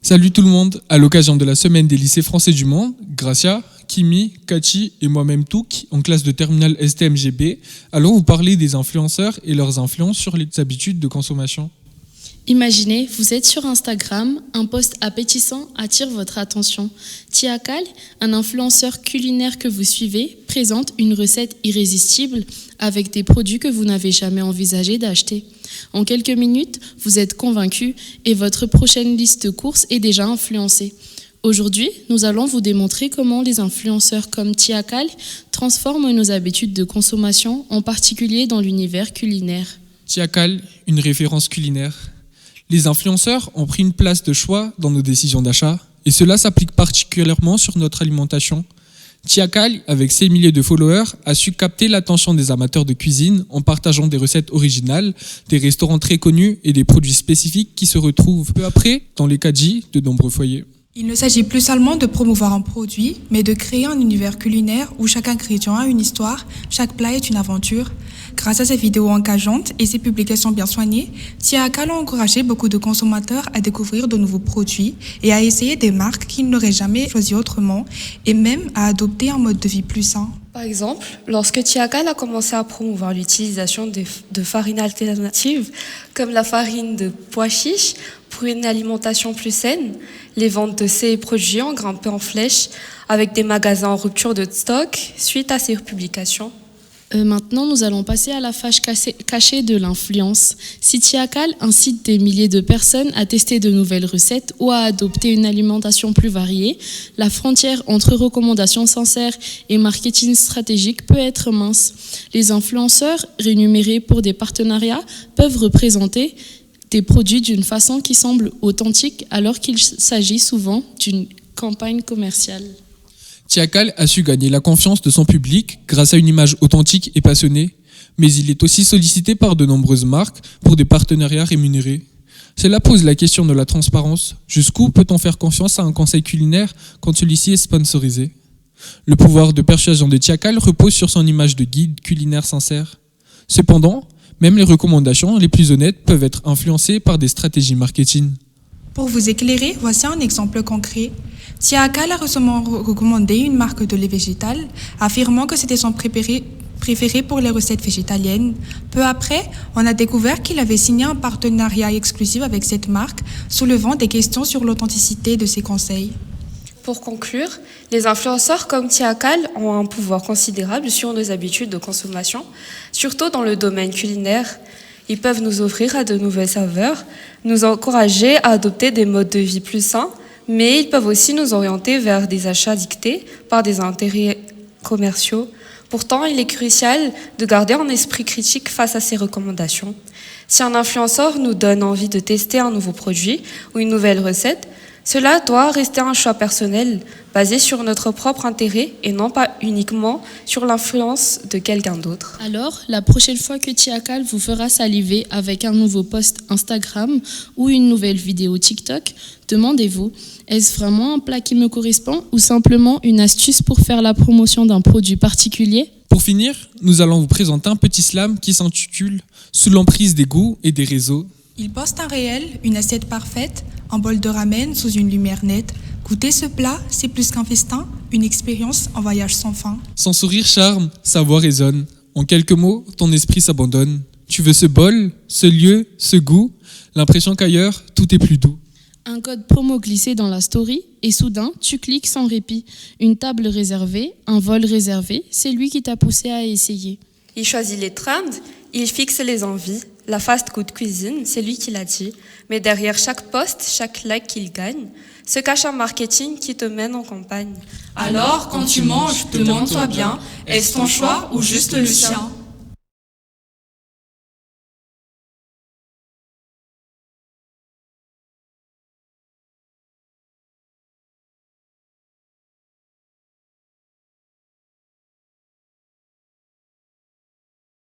Salut tout le monde, à l'occasion de la semaine des lycées français du monde, Gracia, Kimi, Kachi et moi-même Touk, en classe de terminale STMGB, allons vous parler des influenceurs et leurs influences sur les habitudes de consommation. Imaginez, vous êtes sur Instagram, un post appétissant attire votre attention. Tiakal, un influenceur culinaire que vous suivez, présente une recette irrésistible avec des produits que vous n'avez jamais envisagé d'acheter. En quelques minutes, vous êtes convaincu et votre prochaine liste de courses est déjà influencée. Aujourd'hui, nous allons vous démontrer comment les influenceurs comme Tiakal transforment nos habitudes de consommation, en particulier dans l'univers culinaire. Tiakal, une référence culinaire. Les influenceurs ont pris une place de choix dans nos décisions d'achat et cela s'applique particulièrement sur notre alimentation. Tiakal, avec ses milliers de followers, a su capter l'attention des amateurs de cuisine en partageant des recettes originales, des restaurants très connus et des produits spécifiques qui se retrouvent peu après dans les caddies de nombreux foyers. Il ne s'agit plus seulement de promouvoir un produit, mais de créer un univers culinaire où chaque ingrédient a une histoire, chaque plat est une aventure. Grâce à ses vidéos engageantes et ses publications bien soignées, Tiakal a encouragé beaucoup de consommateurs à découvrir de nouveaux produits et à essayer des marques qu'ils n'auraient jamais choisies autrement et même à adopter un mode de vie plus sain. Par exemple, lorsque Tiakal a commencé à promouvoir l'utilisation de farines alternatives, comme la farine de pois chiches, pour une alimentation plus saine, les ventes de ces produits ont grimpé en flèche avec des magasins en rupture de stock suite à ces publications. Maintenant, nous allons passer à la fâche cachée de l'influence. Si Tiakal incite des milliers de personnes à tester de nouvelles recettes ou à adopter une alimentation plus variée, la frontière entre recommandations sincères et marketing stratégique peut être mince. Les influenceurs, rémunérés pour des partenariats, peuvent représenter des produits d'une façon qui semble authentique alors qu'il s'agit souvent d'une campagne commerciale. Tiakal a su gagner la confiance de son public grâce à une image authentique et passionnée, mais il est aussi sollicité par de nombreuses marques pour des partenariats rémunérés. Cela pose la question de la transparence. Jusqu'où peut-on faire confiance à un conseil culinaire quand celui-ci est sponsorisé ? Le pouvoir de persuasion de Tiakal repose sur son image de guide culinaire sincère. Cependant, même les recommandations les plus honnêtes peuvent être influencées par des stratégies marketing. Pour vous éclairer, voici un exemple concret. Tiakal a récemment recommandé une marque de lait végétal, affirmant que c'était son préféré pour les recettes végétaliennes. Peu après, on a découvert qu'il avait signé un partenariat exclusif avec cette marque, soulevant des questions sur l'authenticité de ses conseils. Pour conclure, les influenceurs comme Tiakal ont un pouvoir considérable sur nos habitudes de consommation, surtout dans le domaine culinaire. Ils peuvent nous offrir à de nouvelles saveurs, nous encourager à adopter des modes de vie plus sains, mais ils peuvent aussi nous orienter vers des achats dictés par des intérêts commerciaux. Pourtant, il est crucial de garder un esprit critique face à ces recommandations. Si un influenceur nous donne envie de tester un nouveau produit ou une nouvelle recette, cela doit rester un choix personnel, basé sur notre propre intérêt et non pas uniquement sur l'influence de quelqu'un d'autre. Alors, la prochaine fois que Tiakal vous fera saliver avec un nouveau post Instagram ou une nouvelle vidéo TikTok, demandez-vous, est-ce vraiment un plat qui me correspond ou simplement une astuce pour faire la promotion d'un produit particulier ? Pour finir, nous allons vous présenter un petit slam qui s'intitule « Sous l'emprise des goûts et des réseaux ». Il poste un réel, une assiette parfaite, un bol de ramen sous une lumière nette. Goûter ce plat, c'est plus qu'un festin, une expérience en voyage sans fin. Son sourire charme, sa voix résonne. En quelques mots, ton esprit s'abandonne. Tu veux ce bol, ce lieu, ce goût, l'impression qu'ailleurs, tout est plus doux. Un code promo glissé dans la story et soudain, tu cliques sans répit. Une table réservée, un vol réservé, c'est lui qui t'a poussé à essayer. Il choisit les trends, il fixe les envies. La fast food cuisine, c'est lui qui l'a dit. Mais derrière chaque post, chaque like qu'il gagne, se cache un marketing qui te mène en campagne. Alors, quand tu manges, demande-toi bien, est-ce ton choix ou juste le sien ?